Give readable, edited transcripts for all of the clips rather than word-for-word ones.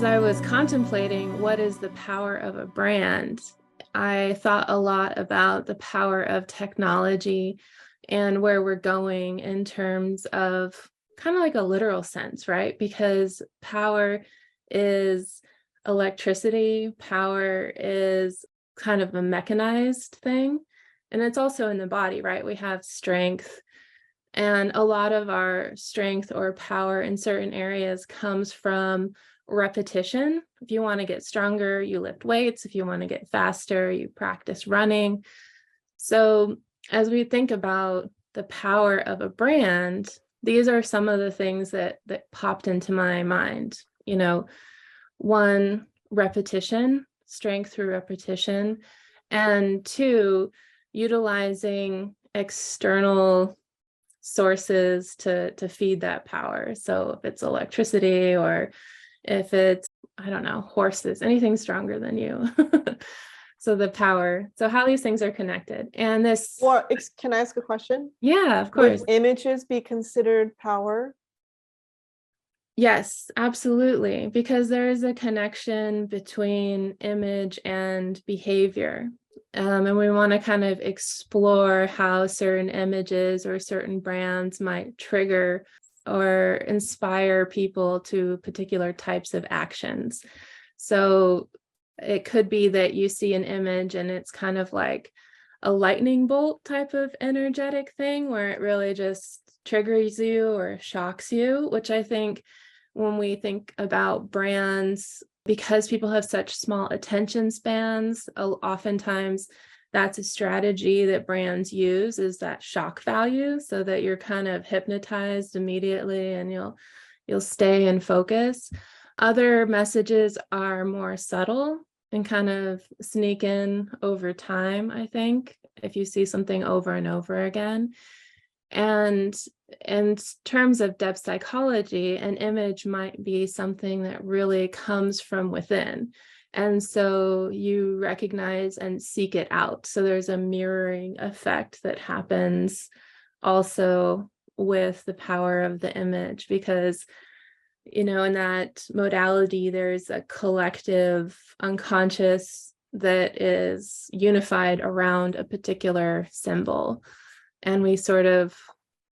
As I was contemplating what is the power of a brand, I thought a lot about the power of technology and where we're going in terms of kind of like a literal sense, right? Because power is electricity, power is kind of a mechanized thing, and it's also in the body, right? We have strength, and a lot of our strength or power in certain areas comes from repetition. If you want to get stronger, you lift weights. If you want to get faster, you practice running. So, as we think about the power of a brand, these are some of the things that popped into my mind. One, repetition, strength through repetition, and two, utilizing external sources to feed that power. So if it's electricity or if it's, I don't know, horses, anything stronger than you. So the power, so how these things are connected. And this, Or can I ask a question? yeah, of course. Would images be considered power? Yes, absolutely. Because there is a connection between image and behavior. And we want to kind of explore how certain images or certain brands might trigger or inspire people to particular types of actions. So it could be that you see an image and it's kind of like a lightning bolt type of energetic thing where it really just triggers you or shocks you, which I think when we think about brands, because people have such small attention spans, oftentimes that's a strategy that brands use, is that shock value, so that you're kind of hypnotized immediately and you'll stay in focus. Other messages are more subtle and kind of sneak in over time, I think, if you see something over and over again. And in terms of depth psychology, an image might be something that really comes from within. And so you recognize and seek it out. So there's a mirroring effect that happens also with the power of the image, because, in that modality, there's a collective unconscious that is unified around a particular symbol. And we sort of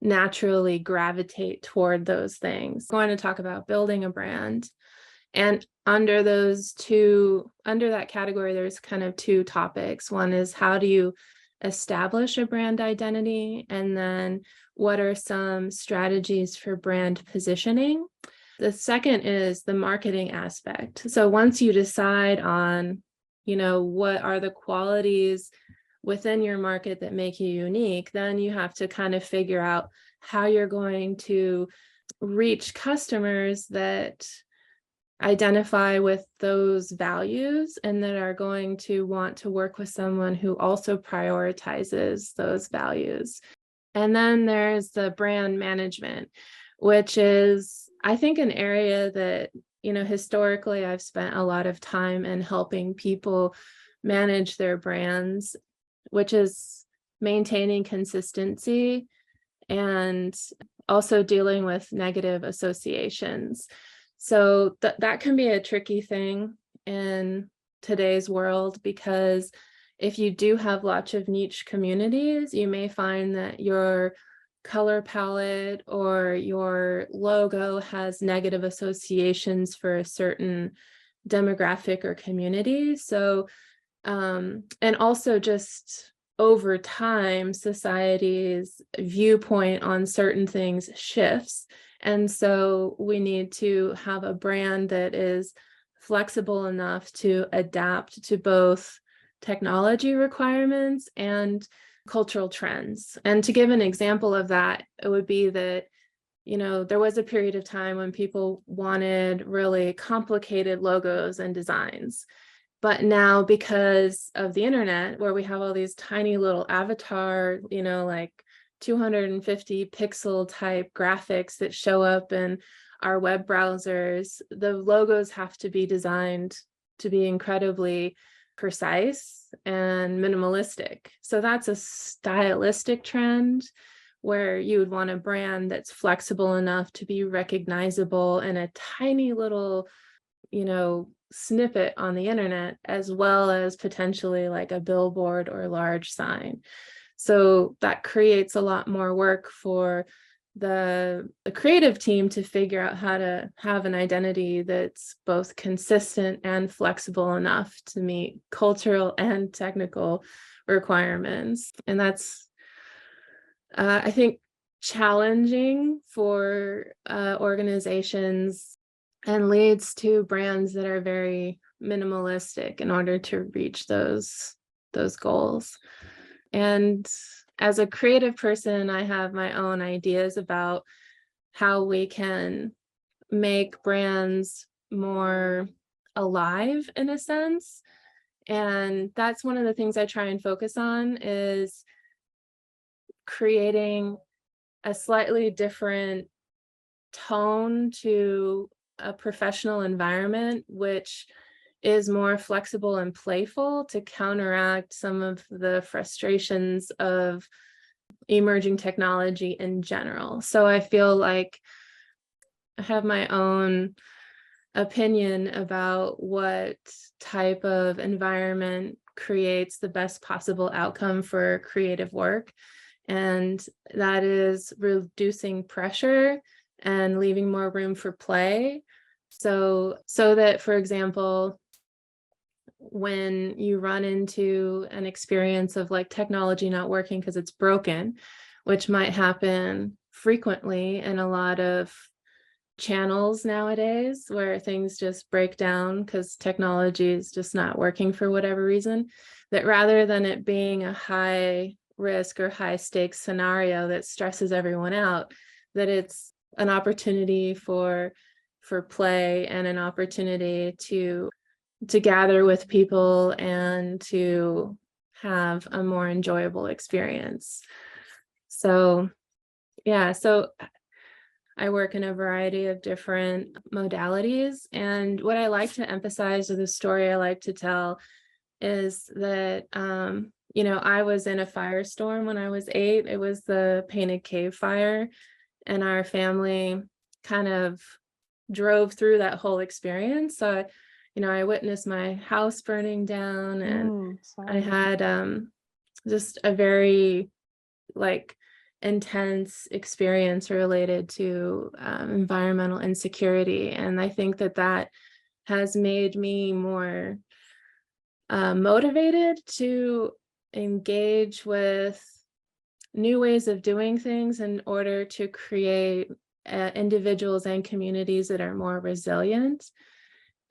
naturally gravitate toward those things. I'm going to talk about building a brand. And under that category, there's kind of two topics. One is, how do you establish a brand identity? And then what are some strategies for brand positioning? The second is the marketing aspect. So once you decide on, what are the qualities within your market that make you unique, then you have to kind of figure out how you're going to reach customers that identify with those values and that are going to want to work with someone who also prioritizes those values. And then there's the brand management, which is, I think, an area that, historically I've spent a lot of time in helping people manage their brands, which is maintaining consistency and also dealing with negative associations. So that can be a tricky thing in today's world, because if you do have lots of niche communities, you may find that your color palette or your logo has negative associations for a certain demographic or community. So, and also just over time, society's viewpoint on certain things shifts. And so we need to have a brand that is flexible enough to adapt to both technology requirements and cultural trends. And to give an example of that, it would be that, there was a period of time when people wanted really complicated logos and designs. But now, because of the internet, where we have all these tiny little avatar, like 250 pixel type graphics that show up in our web browsers, the logos have to be designed to be incredibly precise and minimalistic. So that's a stylistic trend where you would want a brand that's flexible enough to be recognizable in a tiny little snippet on the internet, as well as potentially like a billboard or large sign. So that creates a lot more work for the creative team to figure out how to have an identity that's both consistent and flexible enough to meet cultural and technical requirements. And that's, I think, challenging for organizations, and leads to brands that are very minimalistic in order to reach those goals. And as a creative person, I have my own ideas about how we can make brands more alive in a sense. And that's one of the things I try and focus on, is creating a slightly different tone to a professional environment, which is more flexible and playful, to counteract some of the frustrations of emerging technology in general. So I feel like I have my own opinion about what type of environment creates the best possible outcome for creative work. And that is reducing pressure and leaving more room for play. So that, for example, when you run into an experience of like technology not working because it's broken, which might happen frequently in a lot of channels nowadays, where things just break down because technology is just not working for whatever reason, that rather than it being a high risk or high stakes scenario that stresses everyone out, that it's an opportunity for play and an opportunity to gather with people and to have a more enjoyable experience. So yeah, so I work in a variety of different modalities, and what I like to emphasize, or the story I like to tell, is that I was in a firestorm when I was 8. It was the Painted Cave fire, and our family kind of drove through that whole experience. So, I witnessed my house burning down, and I Sorry. had just a very like intense experience related to environmental insecurity. And I think that has made me more motivated to engage with new ways of doing things in order to create individuals and communities that are more resilient.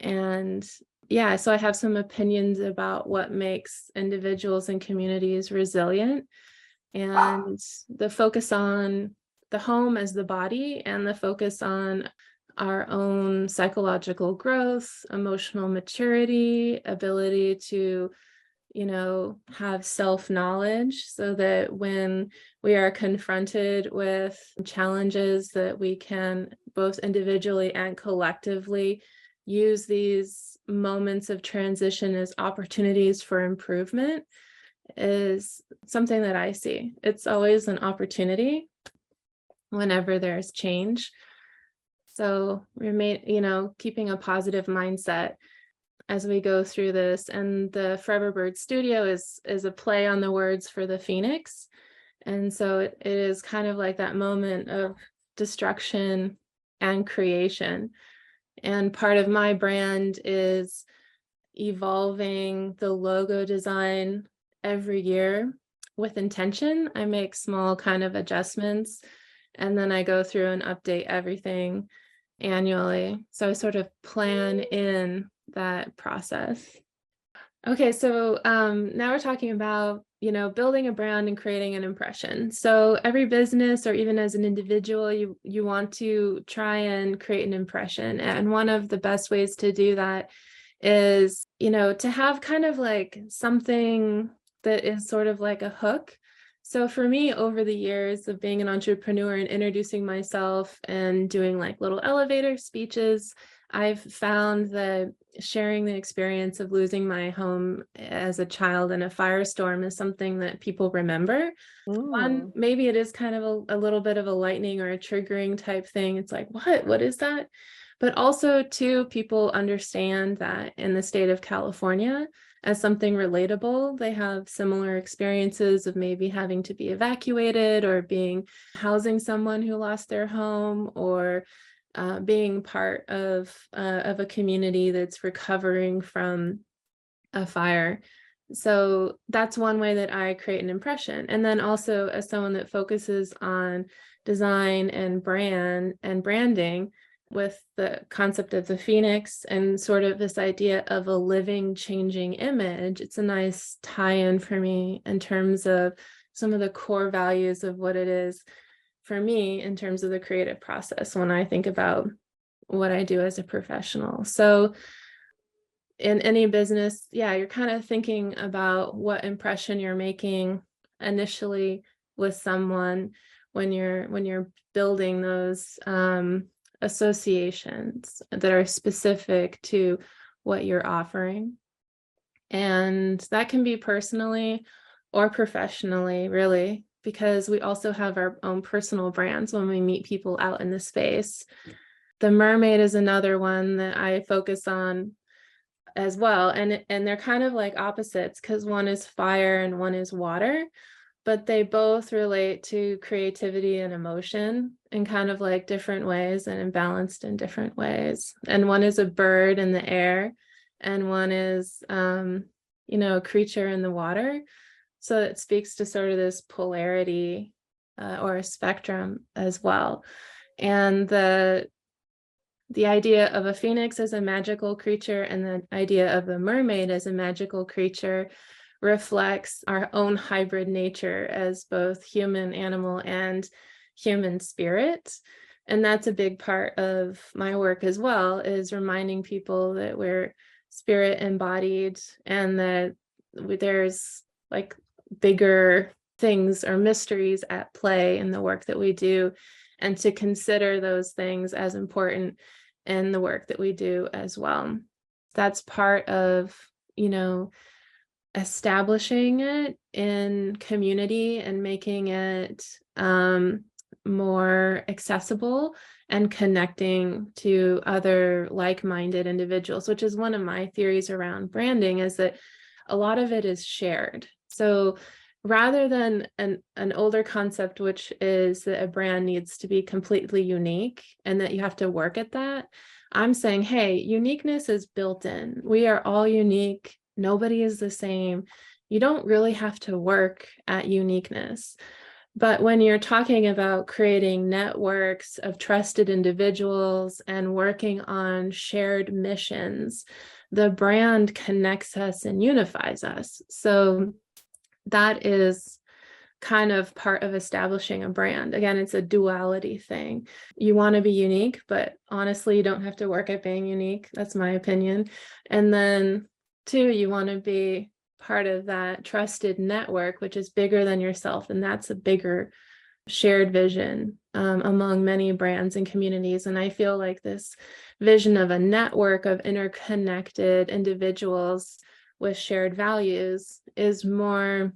And yeah, so I have some opinions about what makes individuals and communities resilient, and the focus on the home as the body, and the focus on our own psychological growth, emotional maturity, ability to have self-knowledge, so that when we are confronted with challenges, that we can both individually and collectively use these moments of transition as opportunities for improvement, is something that I see. It's always an opportunity whenever there's change. So keeping a positive mindset as we go through this. And the Forever Bird Studio is a play on the words for the phoenix. And so it is kind of like that moment of destruction and creation. And part of my brand is evolving the logo design every year with intention. I make small kind of adjustments, and then I go through and update everything annually. So I sort of plan in that process. Okay, so now we're talking about, building a brand and creating an impression. So every business, or even as an individual, you want to try and create an impression. And one of the best ways to do that is, to have kind of like something that is sort of like a hook. So for me, over the years of being an entrepreneur and introducing myself and doing like little elevator speeches, I've found that sharing the experience of losing my home as a child in a firestorm is something that people remember. One, maybe it is kind of a little bit of a lightning or a triggering type thing. It's like, what is that? But also, too, people understand that in the state of California, as something relatable, they have similar experiences of maybe having to be evacuated or being housing someone who lost their home, or being part of a community that's recovering from a fire. So that's one way that I create an impression. And then also, as someone that focuses on design and branding, with the concept of the phoenix and sort of this idea of a living, changing image, it's a nice tie-in for me in terms of some of the core values of what it is for me in terms of the creative process when I think about what I do as a professional. So in any business, yeah, you're kind of thinking about what impression you're making initially with someone when you're building those associations that are specific to what you're offering. And that can be personally or professionally, really, because we also have our own personal brands when we meet people out in the space. The mermaid is another one that I focus on as well. And they're kind of like opposites, because one is fire and one is water, but they both relate to creativity and emotion in kind of like different ways and balanced in different ways. And one is a bird in the air, and one is a creature in the water. So it speaks to sort of this polarity or a spectrum as well. And the idea of a phoenix as a magical creature and the idea of a mermaid as a magical creature reflects our own hybrid nature as both human animal and human spirit. And that's a big part of my work as well, is reminding people that we're spirit embodied and that there's like bigger things or mysteries at play in the work that we do, and to consider those things as important in the work that we do as well. That's part of, establishing it in community and making it more accessible and connecting to other like-minded individuals, which is one of my theories around branding, is that a lot of it is shared. So rather than an older concept, which is that a brand needs to be completely unique and that you have to work at that, I'm saying, hey, uniqueness is built in. We are all unique. Nobody is the same. You don't really have to work at uniqueness. But when you're talking about creating networks of trusted individuals and working on shared missions, the brand connects us and unifies us. So that is kind of part of establishing a brand. Again, it's a duality thing. You want to be unique, but honestly, you don't have to work at being unique. That's my opinion. And then two, you want to be part of that trusted network, which is bigger than yourself. And that's a bigger shared vision among many brands and communities. And I feel like this vision of a network of interconnected individuals with shared values is more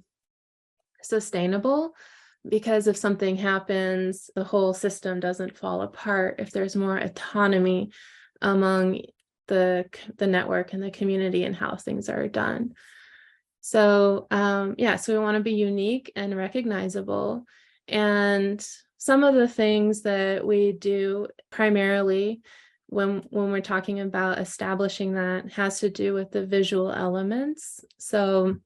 sustainable, because if something happens, the whole system doesn't fall apart if there's more autonomy among the network and the community and how things are done. So so we want to be unique and recognizable. And some of the things that we do primarily when we're talking about establishing that has to do with the visual elements. So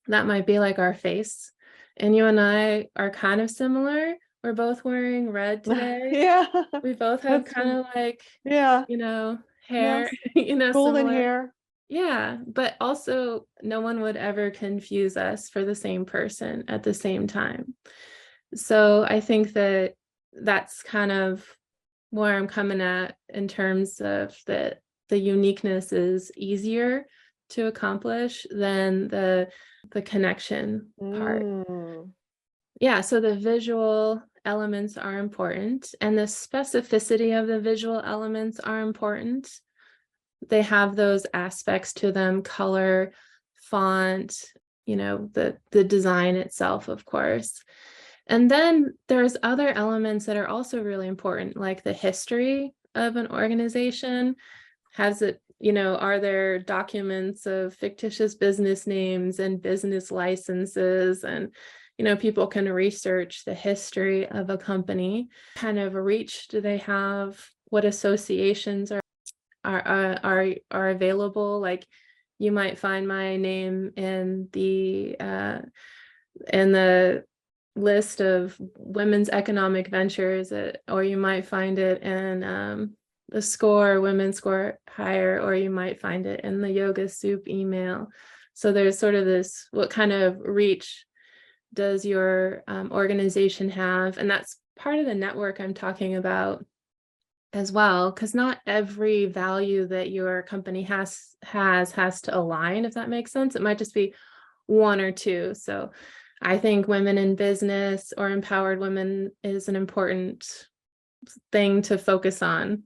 that might be like our face. And you and I are kind of similar. We're both wearing red today. Yeah. We both have That's kind of like, yeah. hair, Yes. Golden similar. hair. Yeah, but also no one would ever confuse us for the same person at the same time. So I think that that's kind of where I'm coming at in terms of the uniqueness is easier to accomplish than the connection part. Mm. Yeah, so the visual elements are important, and the specificity of the visual elements are important. They have those aspects to them: color, font, the design itself, of course. And then there's other elements that are also really important, like the history of an organization? Has it, are there documents of fictitious business names and business licenses? And, people can research the history of a company. Kind of a reach do they have? What associations are available? Like, you might find my name in the list of women's economic ventures, or you might find it in the SCORE, Women's SCORE Hire, or you might find it in the Yoga Soup email. So there's sort of this, what kind of reach does your organization have? And that's part of the network I'm talking about as well, because not every value that your company has to align, if that makes sense. It might just be one or two. So I think women in business or empowered women is an important thing to focus on,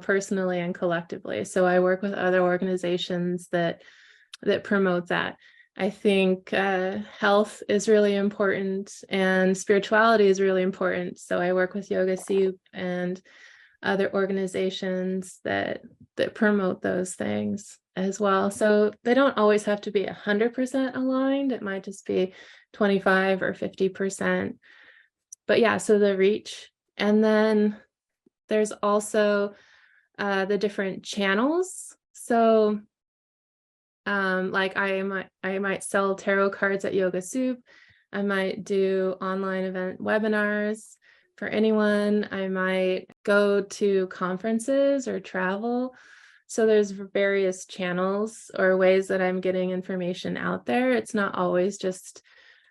personally and collectively. So I work with other organizations that promote that. I think health is really important and spirituality is really important. So I work with Yoga Soup and other organizations that promote those things as well. So they don't always have to be 100% aligned. It might just be 25 or 50%. But yeah, so the reach. And then there's also the different channels. So like I might sell tarot cards at Yoga Soup. I might do online event webinars for anyone. I might go to conferences or travel. So there's various channels or ways that I'm getting information out there. It's not always just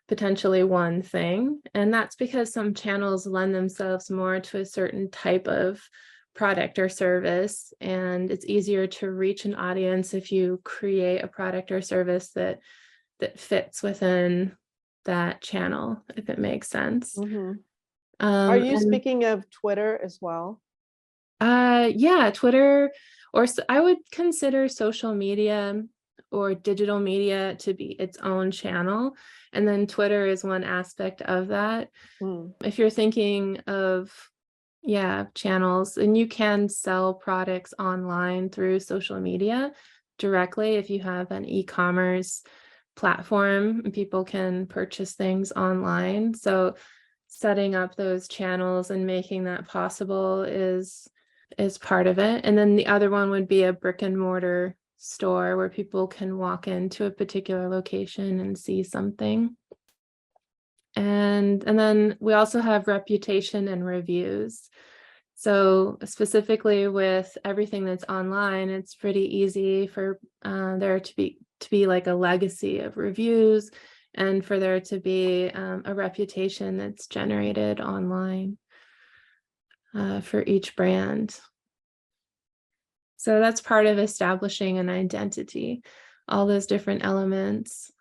potentially one thing. And that's because some channels lend themselves more to a certain type of product or service. And it's easier to reach an audience if you create a product or service that fits within that channel, if it makes sense. Mhm. Are you speaking of Twitter as well? Yeah, Twitter, or I would consider social media or digital media to be its own channel. And then Twitter is one aspect of that. Mm. If you're thinking of, channels, and you can sell products online through social media directly if you have an e-commerce platform, and people can purchase things online. So setting up those channels and making that possible is part of it. And then the other one would be a brick and mortar store where people can walk into a particular location and see something. And then we also have reputation and reviews. So specifically with everything that's online, it's pretty easy for there to be like a legacy of reviews, and for there to be a reputation that's generated online for each brand. So that's part of establishing an identity, all those different elements.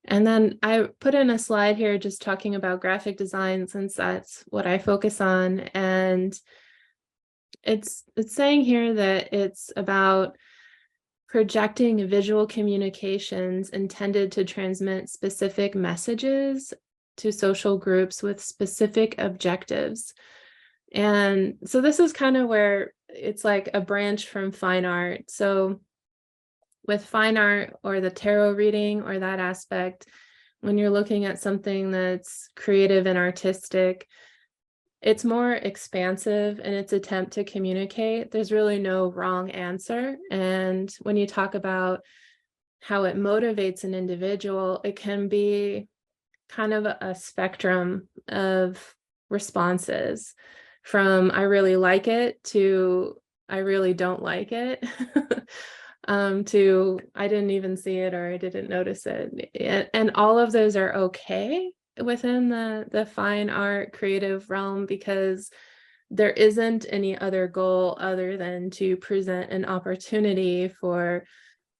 And then I put in a slide here just talking about graphic design, since that's what I focus on. And it's saying here that it's about projecting visual communications intended to transmit specific messages to social groups with specific objectives. And so this is kind of where it's like a branch from fine art. So with fine art or the tarot reading or that aspect, when you're looking at something that's creative and artistic, it's more expansive in its attempt to communicate. There's really no wrong answer. And when you talk about how it motivates an individual, it can be kind of a spectrum of responses, from I really like it to I really don't like it. To I didn't even see it or I didn't notice it. And all of those are okay within the fine art creative realm, because there isn't any other goal other than to present an opportunity for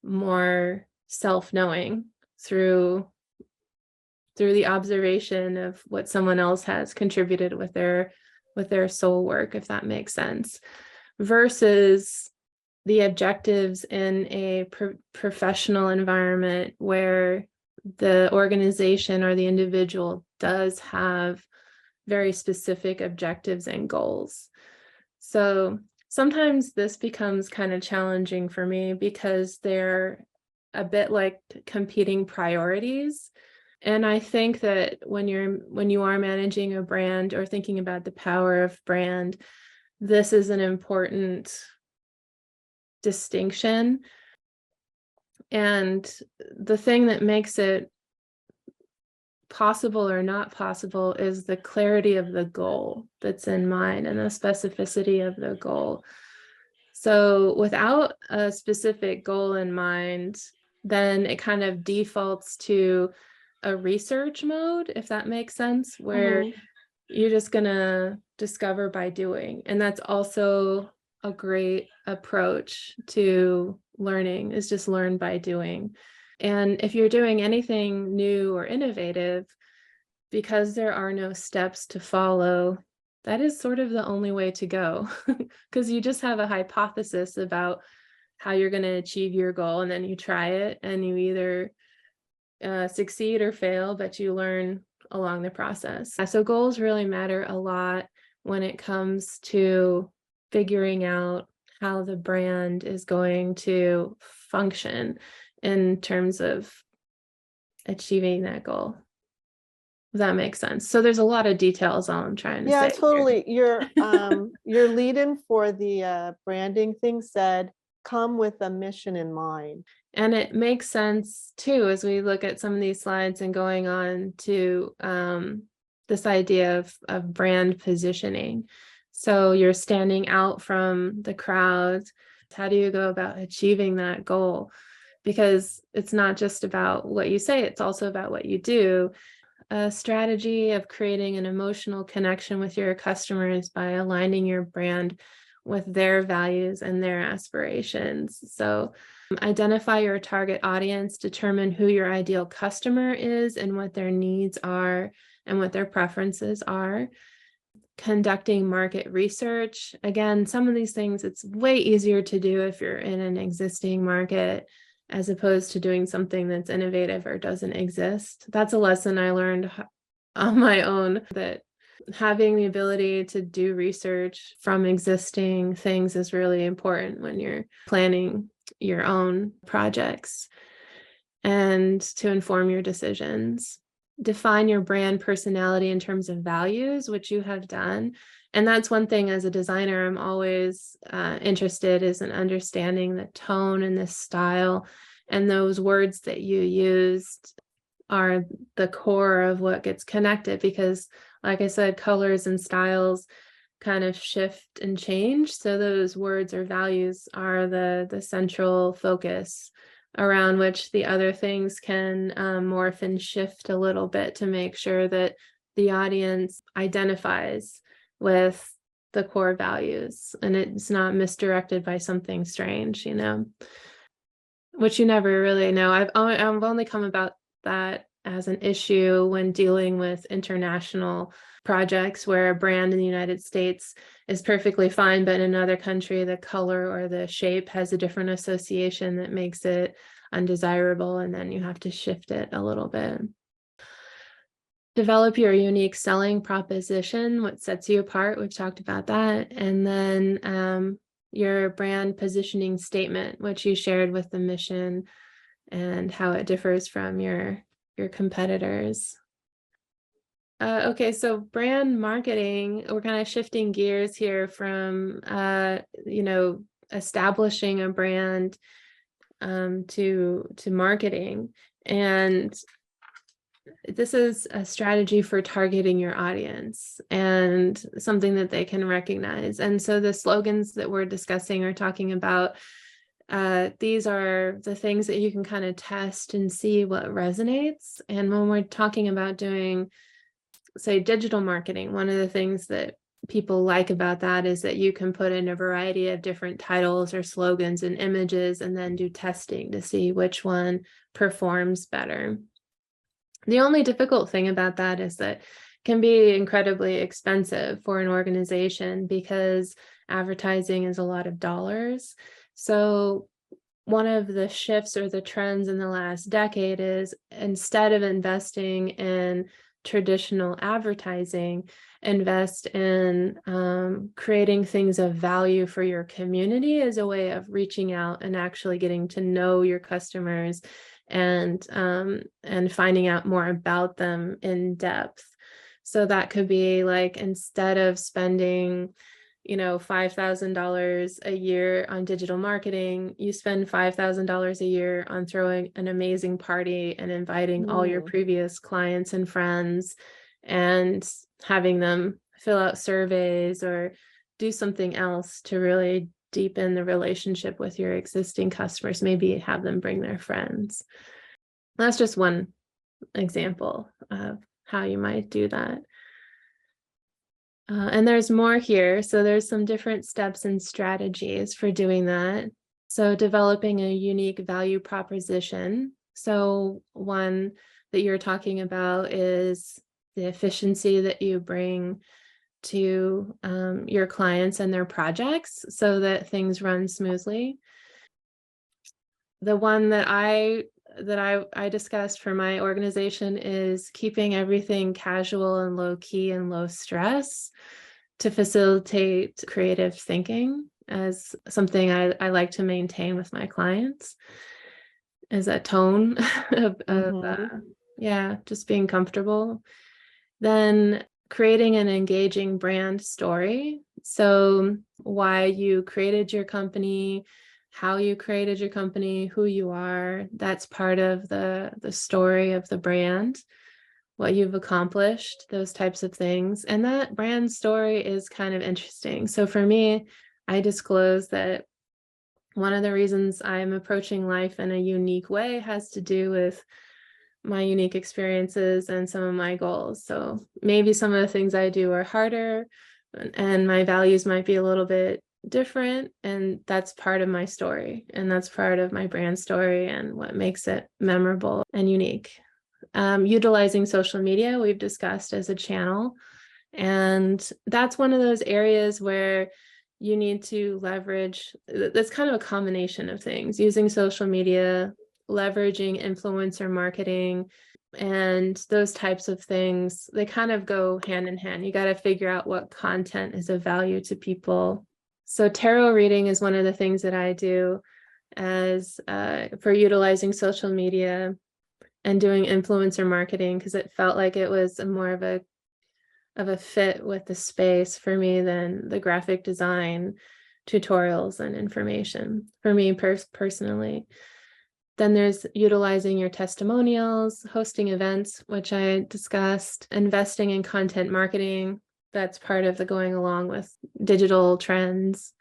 more self-knowing through the observation of what someone else has contributed with their soul work, if that makes sense, versus the objectives in a professional environment where the organization or the individual does have very specific objectives and goals. So sometimes this becomes kind of challenging for me because they're a bit like competing priorities. And I think that when you are managing a brand or thinking about the power of brand, this is an important distinction. And the thing that makes it possible or not possible is the clarity of the goal that's in mind and the specificity of the goal. So without a specific goal in mind, then it kind of defaults to a research mode, if that makes sense, where you're just gonna discover by doing. And that's also a great approach to learning, is just learn by doing. And if you're doing anything new or innovative, because there are no steps to follow, that is sort of the only way to go, because you just have a hypothesis about how you're going to achieve your goal, and then you try it and you either succeed or fail, but you learn along the process. So goals really matter a lot when it comes to figuring out how the brand is going to function in terms of achieving that goal. Does that make sense? So there's a lot of details all I'm trying to say. Yeah, totally. Your lead-in for the branding thing said, come with a mission in mind. And it makes sense too, as we look at some of these slides and going on to this idea of brand positioning. So you're standing out from the crowd. How do you go about achieving that goal? Because it's not just about what you say, it's also about what you do. A strategy of creating an emotional connection with your customers by aligning your brand with their values and their aspirations. So identify your target audience, determine who your ideal customer is and what their needs are and what their preferences are. Conducting market research. Again, some of these things, it's way easier to do if you're in an existing market as opposed to doing something that's innovative or doesn't exist. That's a lesson I learned on my own, that having the ability to do research from existing things is really important when you're planning your own projects and to inform your decisions. Define your brand personality in terms of values, which you have done. And that's one thing as a designer, I'm always interested is in understanding the tone and the style, and those words that you used are the core of what gets connected, because like I said, colors and styles kind of shift and change. So those words or values are the central focus around which the other things can morph and shift a little bit to make sure that the audience identifies with the core values and it's not misdirected by something strange, which you never really know. I've only come about that as an issue when dealing with international projects where a brand in the United States is perfectly fine, but in another country, the color or the shape has a different association that makes it undesirable, and then you have to shift it a little bit. Develop your unique selling proposition, what sets you apart. We've talked about that. And then your brand positioning statement, which you shared with the mission and how it differs from your competitors. Okay, so brand marketing, we're kind of shifting gears here from, establishing a brand to marketing. And this is a strategy for targeting your audience and something that they can recognize. And so the slogans that we're discussing are talking about, these are the things that you can kind of test and see what resonates. And when we're talking about doing, say, digital marketing, one of the things that people like about that is that you can put in a variety of different titles or slogans and images and then do testing to see which one performs better. The only difficult thing about that is that it can be incredibly expensive for an organization because advertising is a lot of dollars. So one of the shifts or the trends in the last decade is, instead of investing in traditional advertising, invest in creating things of value for your community as a way of reaching out and actually getting to know your customers and finding out more about them in depth. So that could be like, instead of spending, $5,000 a year on digital marketing, you spend $5,000 a year on throwing an amazing party and inviting all your previous clients and friends and having them fill out surveys or do something else to really deepen the relationship with your existing customers. Maybe have them bring their friends. That's just one example of how you might do that. And there's more here. So there's some different steps and strategies for doing that. So developing a unique value proposition. So one that you're talking about is the efficiency that you bring to your clients and their projects so that things run smoothly. The one that I discussed for my organization is keeping everything casual and low key and low stress to facilitate creative thinking, as something I like to maintain with my clients, is that tone of just being comfortable. Then creating an engaging brand story. So why you created your company, how you created your company, who you are, that's part of the story of the brand, what you've accomplished, those types of things. And that brand story is kind of interesting. So for me, I disclose that one of the reasons I'm approaching life in a unique way has to do with my unique experiences and some of my goals. So maybe some of the things I do are harder and my values might be a little bit different, and that's part of my story, and that's part of my brand story and what makes it memorable and unique. Utilizing social media, we've discussed as a channel, and that's one of those areas where you need to leverage. That's kind of a combination of things: using social media, leveraging influencer marketing, and those types of things. They kind of go hand in hand. You got to figure out what content is of value to people. So tarot reading is one of the things that I do as for utilizing social media and doing influencer marketing, because it felt like it was more of a fit with the space for me than the graphic design tutorials and information for me personally. Then there's utilizing your testimonials, hosting events, which I discussed, investing in content marketing. That's part of the going along with digital trends,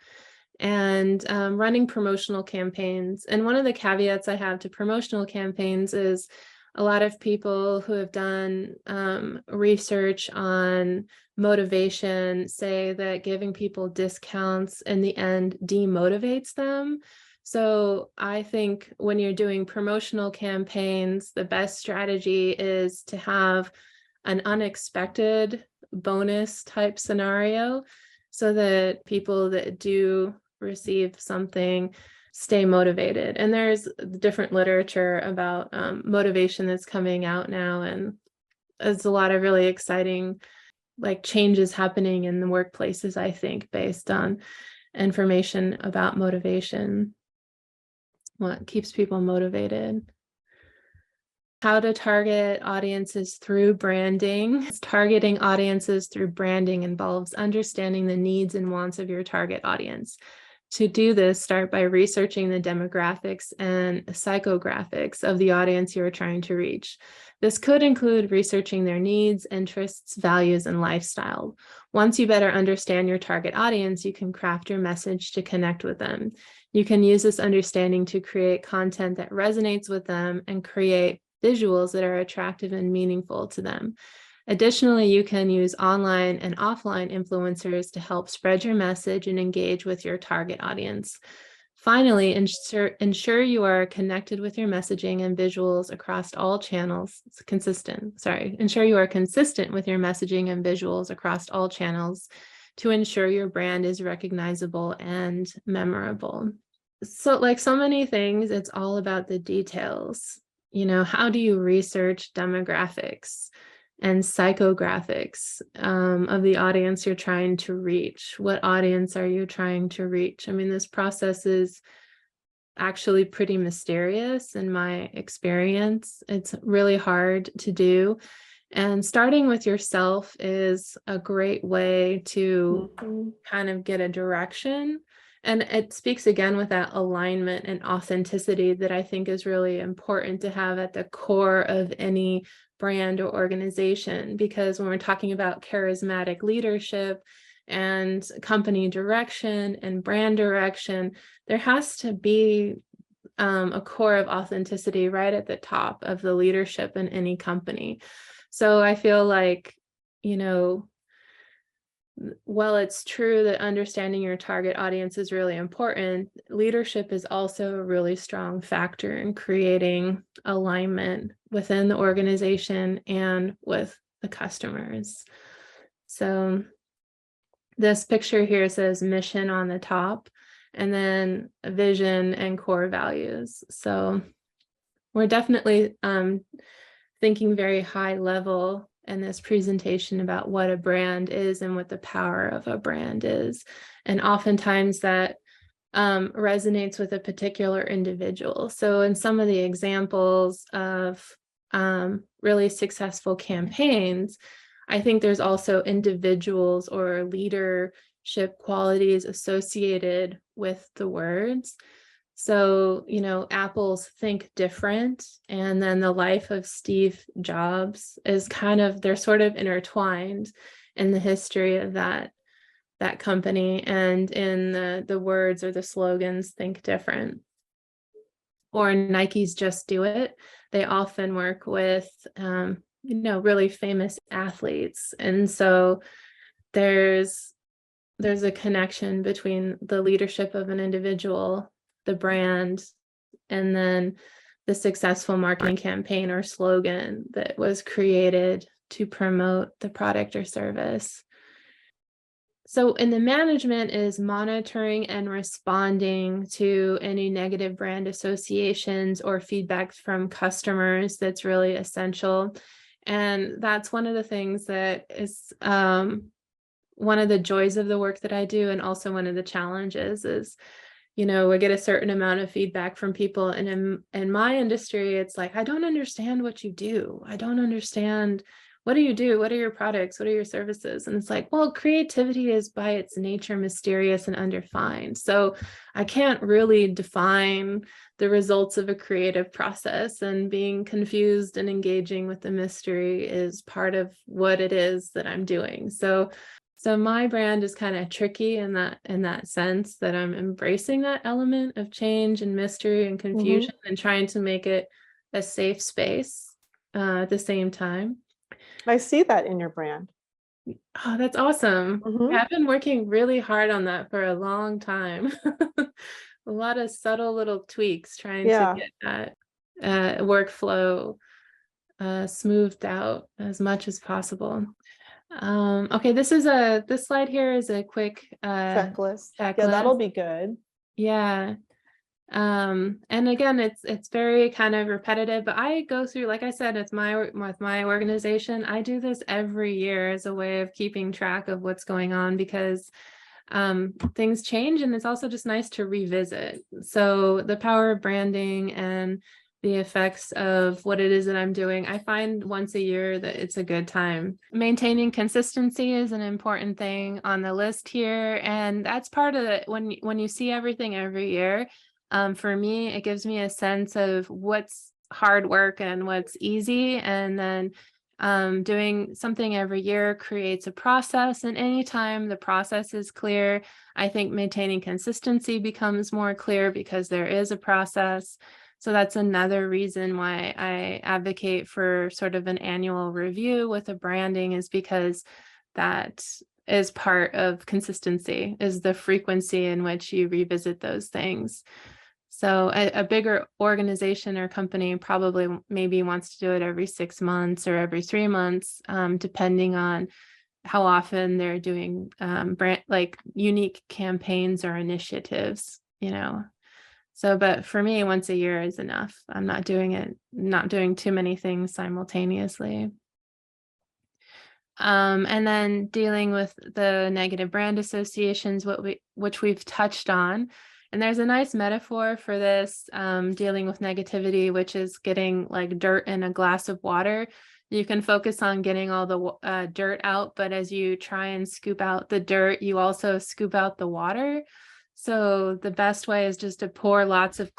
and running promotional campaigns. And one of the caveats I have to promotional campaigns is a lot of people who have done research on motivation say that giving people discounts in the end demotivates them. So I think when you're doing promotional campaigns, the best strategy is to have an unexpected bonus type scenario so that people that do receive something stay motivated. And there's different literature about motivation that's coming out now, and there's a lot of really exciting changes happening in the workplaces, I think, based on information about motivation, what keeps people motivated. How to target audiences through branding. Targeting audiences through branding involves understanding the needs and wants of your target audience. To do this, start by researching the demographics and psychographics of the audience you are trying to reach. This could include researching their needs, interests, values, and lifestyle. Once you better understand your target audience, you can craft your message to connect with them. You can use this understanding to create content that resonates with them and create visuals that are attractive and meaningful to them. Additionally, you can use online and offline influencers to help spread your message and engage with your target audience. Finally, ensure you are connected with your messaging and visuals across all channels. Ensure you are consistent with your messaging and visuals across all channels to ensure your brand is recognizable and memorable. So like so many things, it's all about the details. How do you research demographics? and psychographics of the audience you're trying to reach. What audience are you trying to reach? I mean, this process is actually pretty mysterious in my experience. It's really hard to do. And starting with yourself is a great way to kind of get a direction. And it speaks again with that alignment and authenticity that I think is really important to have at the core of any brand or organization. Because when we're talking about charismatic leadership and company direction and brand direction, there has to be a core of authenticity right at the top of the leadership in any company. So I feel like, you know, while it's true that understanding your target audience is really important, leadership is also a really strong factor in creating alignment within the organization and with the customers. So this picture here says mission on the top, and then vision and core values. So we're definitely thinking very high level in this presentation about what a brand is and what the power of a brand is. And oftentimes that resonates with a particular individual. So in some of the examples of really successful campaigns, I think there's also individuals or leadership qualities associated with the words. So, you know, Apple's Think Different, and then the life of Steve Jobs is kind of, they're sort of intertwined in the history of that company and in the words or the slogans Think Different. Or Nike's Just Do It. They often work with, you know, really famous athletes. And so there's a connection between the leadership of an individual, the brand, and then the successful marketing campaign or slogan that was created to promote the product or service. So in the management is monitoring and responding to any negative brand associations or feedback from customers. That's really essential. And that's one of the things that is one of the joys of the work that I do, and also one of the challenges is, you know, we get a certain amount of feedback from people. And in my industry, it's like, I don't understand what you do. I don't understand, what do you do? What are your products? What are your services? And it's like, well, creativity is by its nature mysterious and undefined. So I can't really define the results of a creative process, and being confused and engaging with the mystery is part of what it is that I'm doing. So my brand is kind of tricky in that sense, that I'm embracing that element of change and mystery and confusion and trying to make it a safe space at the same time. I see that in your brand. Oh, that's awesome. I've been working really hard on that for a long time. A lot of subtle little tweaks trying to get that workflow smoothed out as much as possible. Okay, this slide here is a quick checklist. Yeah, checklist. that'll be good. Yeah. And again, it's very kind of repetitive, but I go through, like I said, with my organization, I do this every year as a way of keeping track of what's going on, because things change, and it's also just nice to revisit. So the power of branding and the effects of what it is that I'm doing, I find once a year that it's a good time. Maintaining consistency is an important thing on the list here, and that's part of it. When you see everything every year, for me, it gives me a sense of what's hard work and what's easy, and then doing something every year creates a process, and anytime the process is clear, I think maintaining consistency becomes more clear because there is a process. So that's another reason why I advocate for sort of an annual review with a branding, is because that is part of consistency, is the frequency in which you revisit those things. So a bigger organization or company probably maybe wants to do it every 6 months or every 3 months, depending on how often they're doing brand, like unique campaigns or initiatives, you know. So, but for me, once a year is enough. I'm not doing too many things simultaneously. And then dealing with the negative brand associations, which we've touched on. And there's a nice metaphor for this, dealing with negativity, which is getting like dirt in a glass of water. You can focus on getting all the dirt out, but as you try and scoop out the dirt, you also scoop out the water. So the best way is just to pour lots of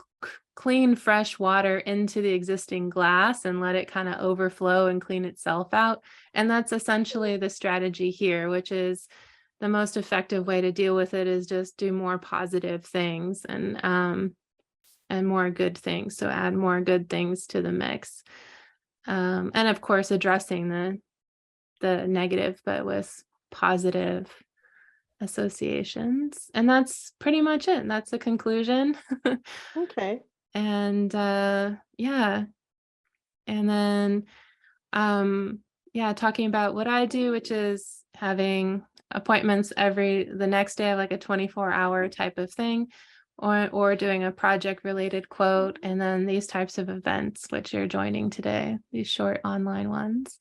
clean, fresh water into the existing glass and let it kind of overflow and clean itself out. And that's essentially the strategy here, which is the most effective way to deal with it is just do more positive things and more good things. So add more good things to the mix. And of course, addressing the negative, but with positive associations. And that's pretty much it. That's the conclusion. Okay. And yeah. And then yeah, talking about what I do, which is having appointments the next day, like a 24-hour type of thing, or doing a project related quote, and then these types of events which you're joining today, these short online ones.